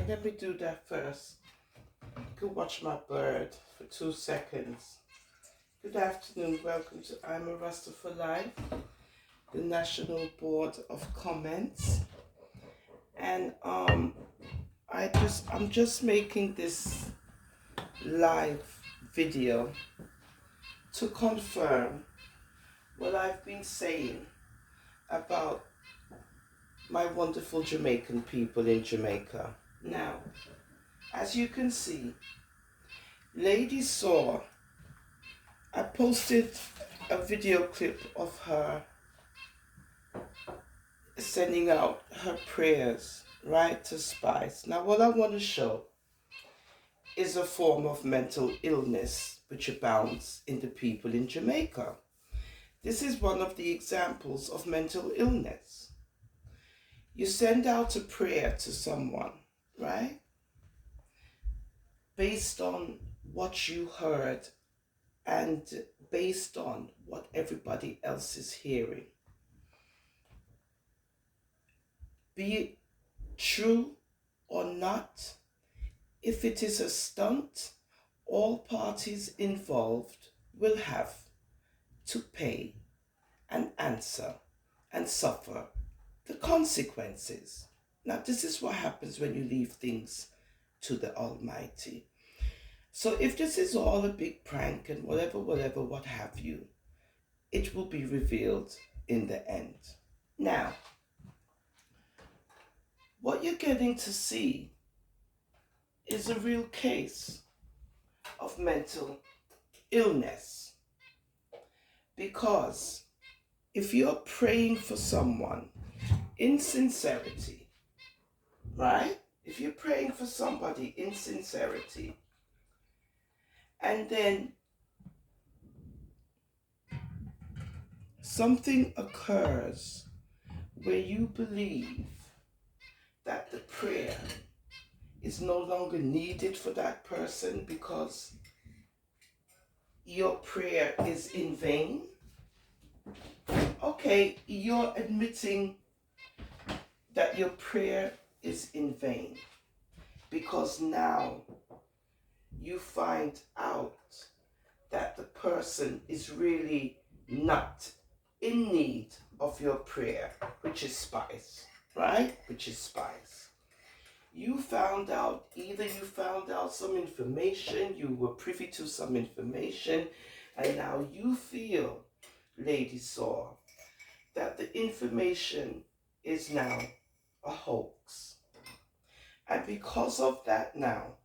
Okay, let me do that first. You can watch my bird for 2 seconds. Good afternoon, welcome to I'm a Rasta for Life, the National Board of Comments. And I'm just making this live video to confirm what I've been saying about my wonderful Jamaican people in Jamaica. Now, as you can see, Lady Saw, I posted a video clip of her sending out her prayers, right, to Spice. Now, what I want to show is a form of mental illness which abounds in the people in Jamaica. This is one of the examples of mental illness. You send out a prayer to someone, right, based on what you heard and based on what everybody else is hearing. Be it true or not, if it is a stunt, all parties involved will have to pay and answer and suffer the consequences. Now, this is what happens when you leave things to the Almighty. So if this is all a big prank and whatever, what have you, it will be revealed in the end. Now, what you're getting to see is a real case of mental illness. Because if you're praying for someone in sincerity, right? If you're praying for somebody in sincerity, and then something occurs where you believe that the prayer is no longer needed for that person because your prayer is in vain, okay, you're admitting that your prayer is in vain because now you find out that the person is really not in need of your prayer, which is Spice, right? Which is Spice. You found out, either you found out some information, you were privy to some information, and now you feel, Lady Saw, that the information is now a hoax. And because of that now,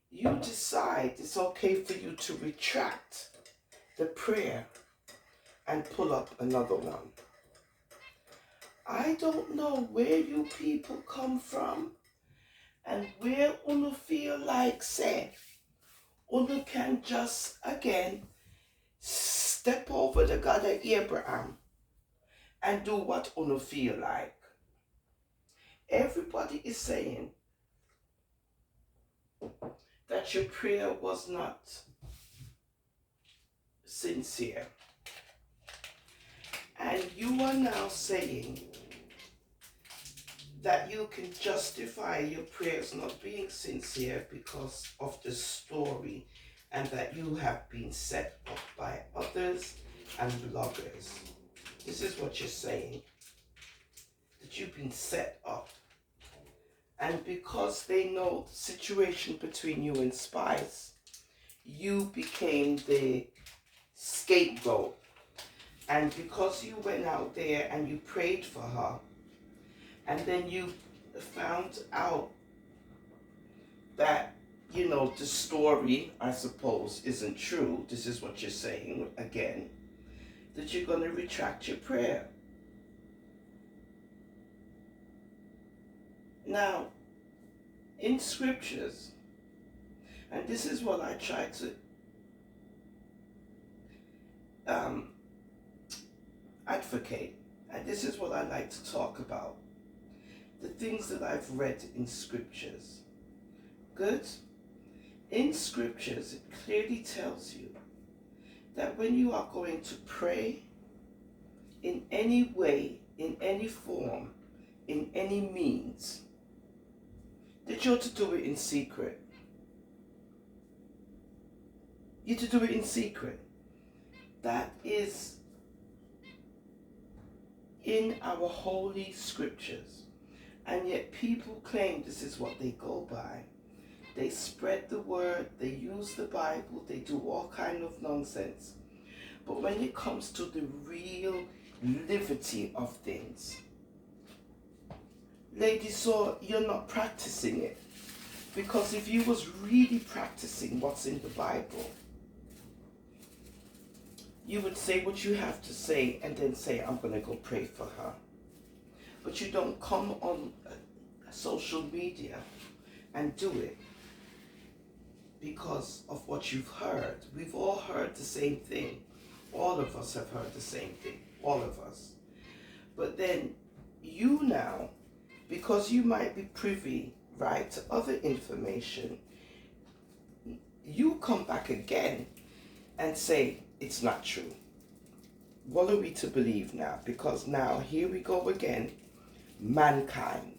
you decide it's okay for you to retract the prayer and pull up another one. I don't know where you people come from and where Una feel like say, Una can just again step over the God of Abraham and do what Una feel like. Everybody is saying that your prayer was not sincere. And you are now saying that you can justify your prayers not being sincere because of the story and that you have been set up by others and bloggers. This is what you're saying, that you've been set up. And because they know the situation between you and Spice, you became the scapegoat. And because you went out there and you prayed for her, and then you found out that, you know, the story, I suppose, isn't true. This is what you're saying again, that you're going to retract your prayer. Now, in scriptures, and this is what I try to advocate, and this is what I like to talk about, the things that I've read in scriptures. Good? In scriptures, it clearly tells you that when you are going to pray in any way, in any form, in any means, that you're to do it in secret. You're to do it in secret. That is in our holy scriptures. And yet people claim this is what they go by. They spread the word, they use the Bible, they do all kind of nonsense. But when it comes to the real liberty of things, ladies, so you're not practicing it. Because if you was really practicing what's in the Bible, you would say what you have to say and then say, I'm going to go pray for her. But you don't come on social media and do it because of what you've heard. We've all heard the same thing. All of us have heard the same thing. All of us. But then you now, because you might be privy, right, to other information, you come back again and say, it's not true. What are we to believe now? Because now, here we go again. Mankind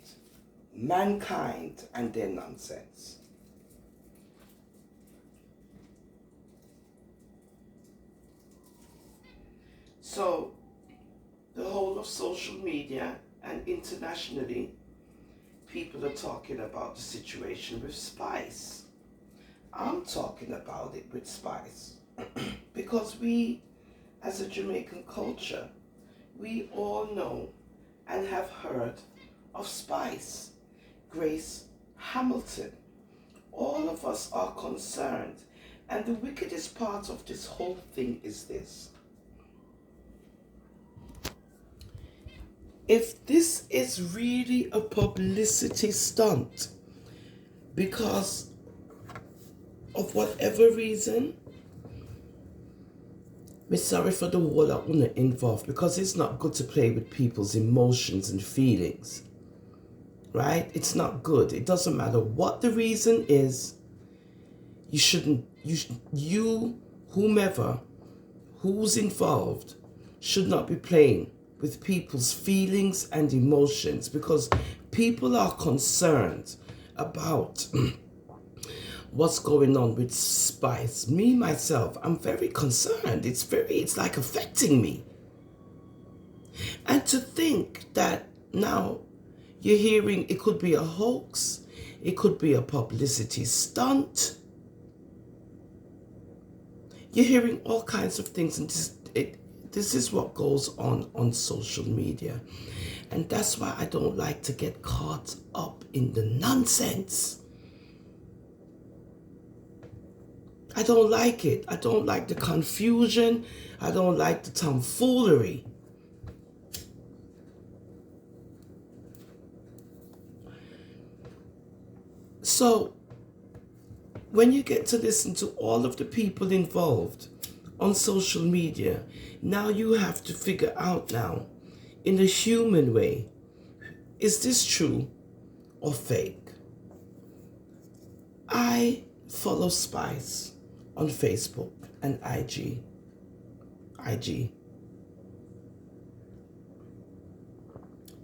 and their nonsense. So, the whole of social media and internationally, people are talking about the situation with Spice. I'm talking about it with Spice because we, as a Jamaican culture, we all know and have heard of Spice, Grace Hamilton. All of us are concerned. And the wickedest part of this whole thing is this. If this is really a publicity stunt, because of whatever reason, I'm sorry for the whole I wouldn't involved, because it's not good to play with people's emotions and feelings. Right? It's not good. It doesn't matter what the reason is. You shouldn't, whomever, who's involved, should not be playing with people's feelings and emotions, because people are concerned about what's going on with Spice. Me, myself, I'm very concerned. It's like affecting me. And to think that now you're hearing it could be a hoax, it could be a publicity stunt. You're hearing all kinds of things, and this is what goes on social media. And that's why I don't like to get caught up in the nonsense. I don't like it. I don't like the confusion. I don't like the tomfoolery. So, when you get to listen to all of the people involved on social media, now you have to figure out now, in a human way, is this true or fake? I follow Spice on Facebook and IG.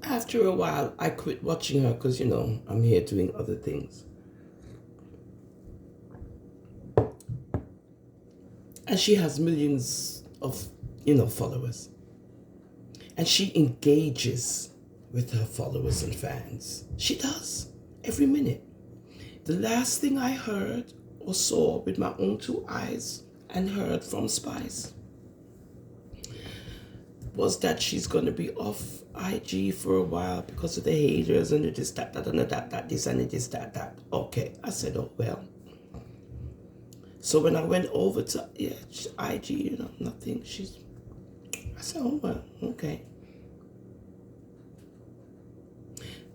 After a while, I quit watching her because, I'm here doing other things. And she has millions of, followers. And she engages with her followers and fans. She does, every minute. The last thing I heard or saw with my own two eyes and heard from Spice was that she's going to be off IG for a while because of the haters and the this, that, and that, this, and this, that. Okay, I said, oh, well. So when I went over to IG, nothing. I said, oh, well, okay.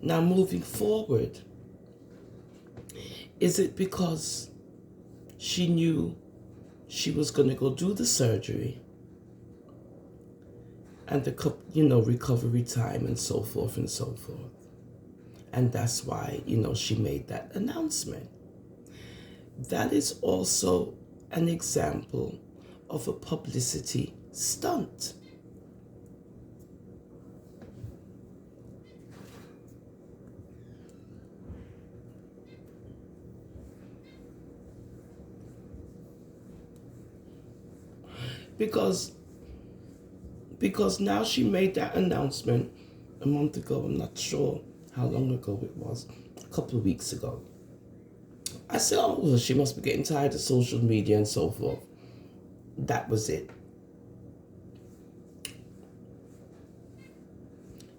Now moving forward, is it because she knew she was going to go do the surgery and the, recovery time and so forth and so forth? And that's why, she made that announcement. That is also an example of a publicity stunt. because now she made that announcement a month ago. I'm not sure how long ago it was, a couple of weeks ago. I said, oh, well, she must be getting tired of social media and so forth. That was it.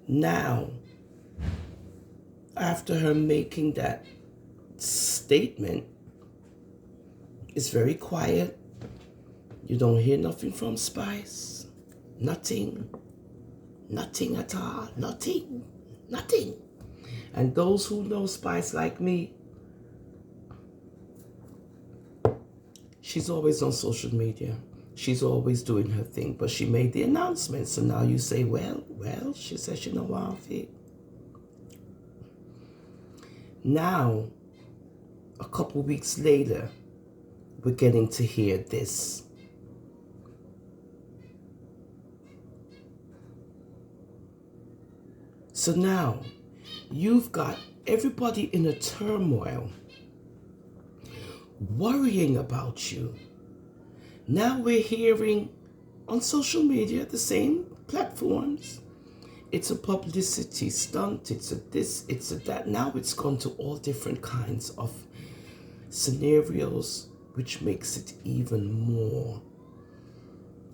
Now, after her making that statement, it's very quiet. You don't hear nothing from Spice. Nothing at all. Nothing. And those who know Spice like me, she's always on social media. She's always doing her thing, but she made the announcement. So now you say, well, she says she know what it. Now, a couple weeks later, we're getting to hear this. So now, you've got everybody in a turmoil, worrying about you. Now we're hearing on social media, the same platforms, it's a publicity stunt, it's a this, it's a that. Now it's gone to all different kinds of scenarios, which makes it even more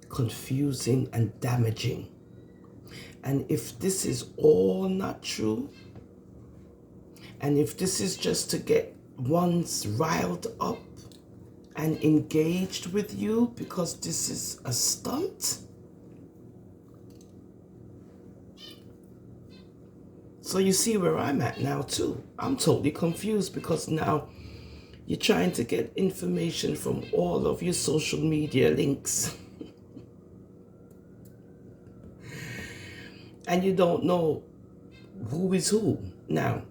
confusing and damaging. And if this is all not true, and if this is just to get ones riled up and engaged with you because this is a stunt, so you see where I'm at now too. I'm totally confused because now you're trying to get information from all of your social media links and you don't know who is who. Now,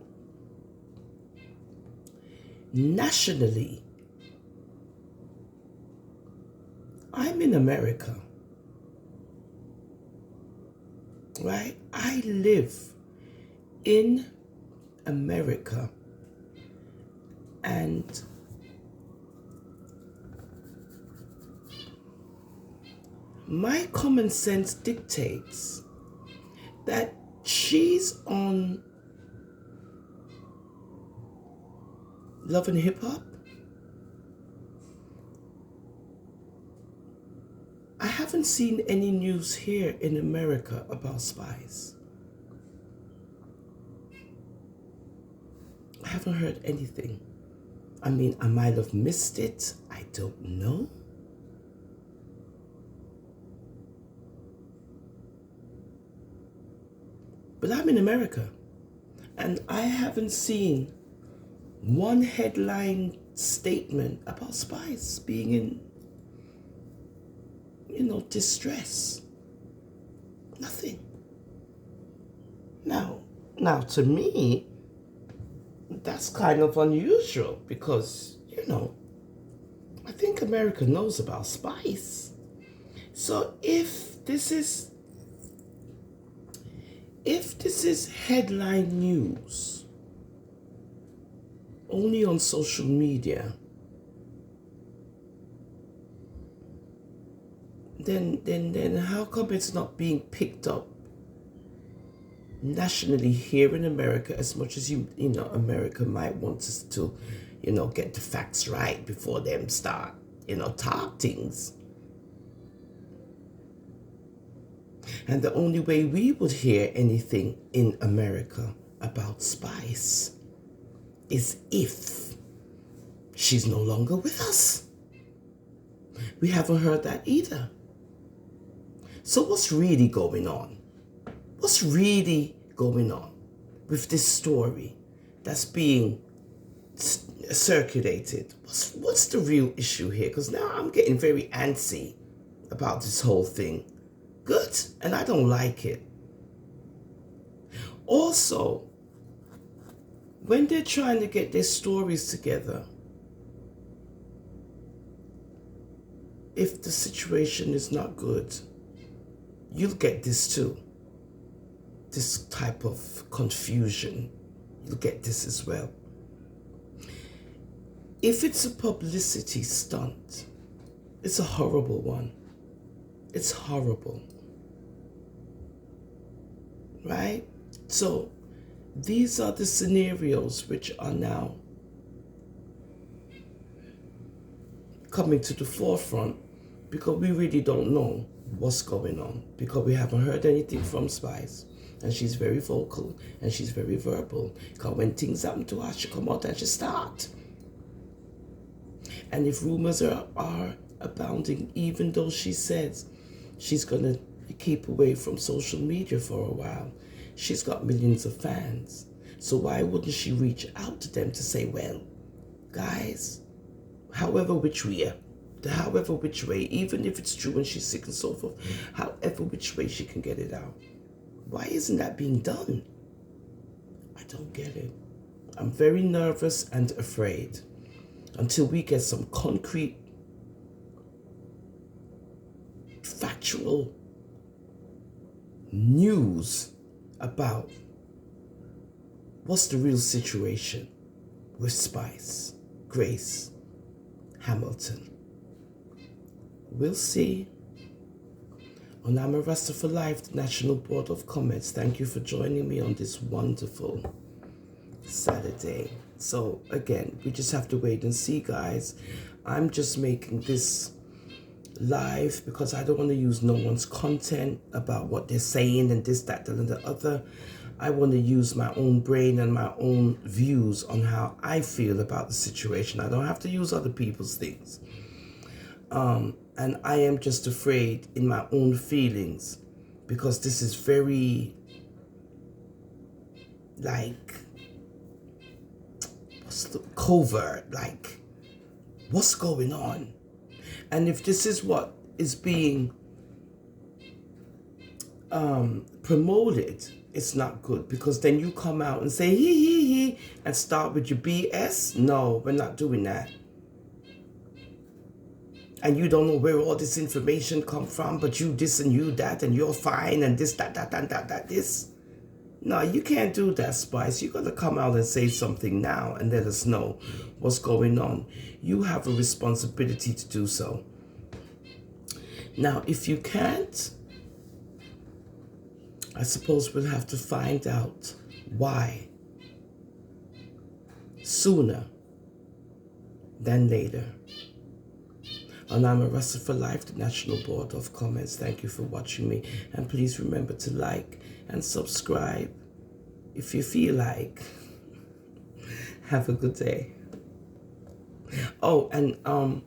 nationally, I'm in America, right? I live in America, and my common sense dictates that she's on Love and Hip Hop. I haven't seen any news here in America about Spice. I haven't heard anything. I mean, I might have missed it. I don't know. But I'm in America, and I haven't seen one headline statement about Spice being in, distress. Nothing. Now, to me, that's kind of unusual because, I think America knows about Spice. So if this is headline news only on social media, then how come it's not being picked up nationally here in America as much as America might want us to, get the facts right before them start, talk things. And the only way we would hear anything in America about Spice is if she's no longer with us. We haven't heard that either. So what's really going on? What's really going on with this story that's being circulated? What's the real issue here? Because now I'm getting very antsy about this whole thing. Good, and I don't like it. Also, when they're trying to get their stories together, if the situation is not good, you'll get this too. This type of confusion, you'll get this as well. If it's a publicity stunt, it's a horrible one. It's horrible, right? So these are the scenarios which are now coming to the forefront because we really don't know what's going on, because we haven't heard anything from Spice, and she's very vocal and she's very verbal, because when things happen to her, she come out and she start. And if rumors are abounding, even though she says she's gonna keep away from social media for a while, she's got millions of fans. So why wouldn't she reach out to them to say, well, guys, however which way, even if it's true and she's sick and so forth, however which way she can get it out. Why isn't that being done? I don't get it. I'm very nervous and afraid until we get some concrete, factual news about what's the real situation with Spice, Grace, Hamilton. We'll see. On I'm a Rasta for Life, the National Board of Comets, thank you for joining me on this wonderful Saturday. So again, we just have to wait and see, guys. I'm just making this live because I don't want to use no one's content about what they're saying and this, that, and the other. I want to use my own brain and my own views on how I feel about the situation. I don't have to use other people's things. And I am just afraid in my own feelings because this is very, like, what's the covert, like, what's going on? And if this is what is being promoted, it's not good, because then you come out and say he and start with your BS. No, we're not doing that. And you don't know where all this information come from, but you this and you that, and you're fine, and this, that, this. No, you can't do that, Spice. You got to come out and say something now and let us know what's going on. You have a responsibility to do so. Now, if you can't, I suppose we'll have to find out why sooner than later. And I'm a Rasta for Life, the National Board of Comments. Thank you for watching me. And please remember to like and subscribe if you feel like. Have a good day. Oh, and I'm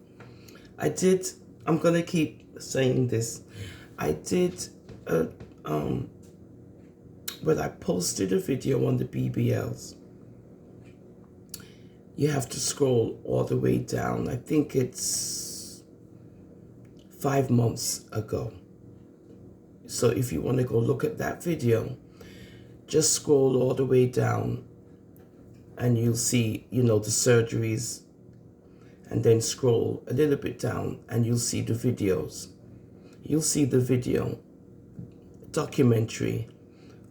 going to keep saying this. I did, when I posted a video on the BBLs, you have to scroll all the way down. I think it's 5 months ago. So if you want to go look at that video, just scroll all the way down and you'll see, the surgeries, and then scroll a little bit down and you'll see the videos. You'll see the video documentary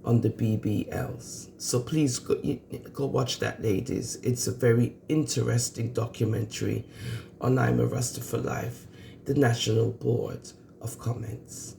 on the BBLs. So please go watch that, ladies. It's a very interesting documentary on I'm a Rasta for Life, the National Board of Comments.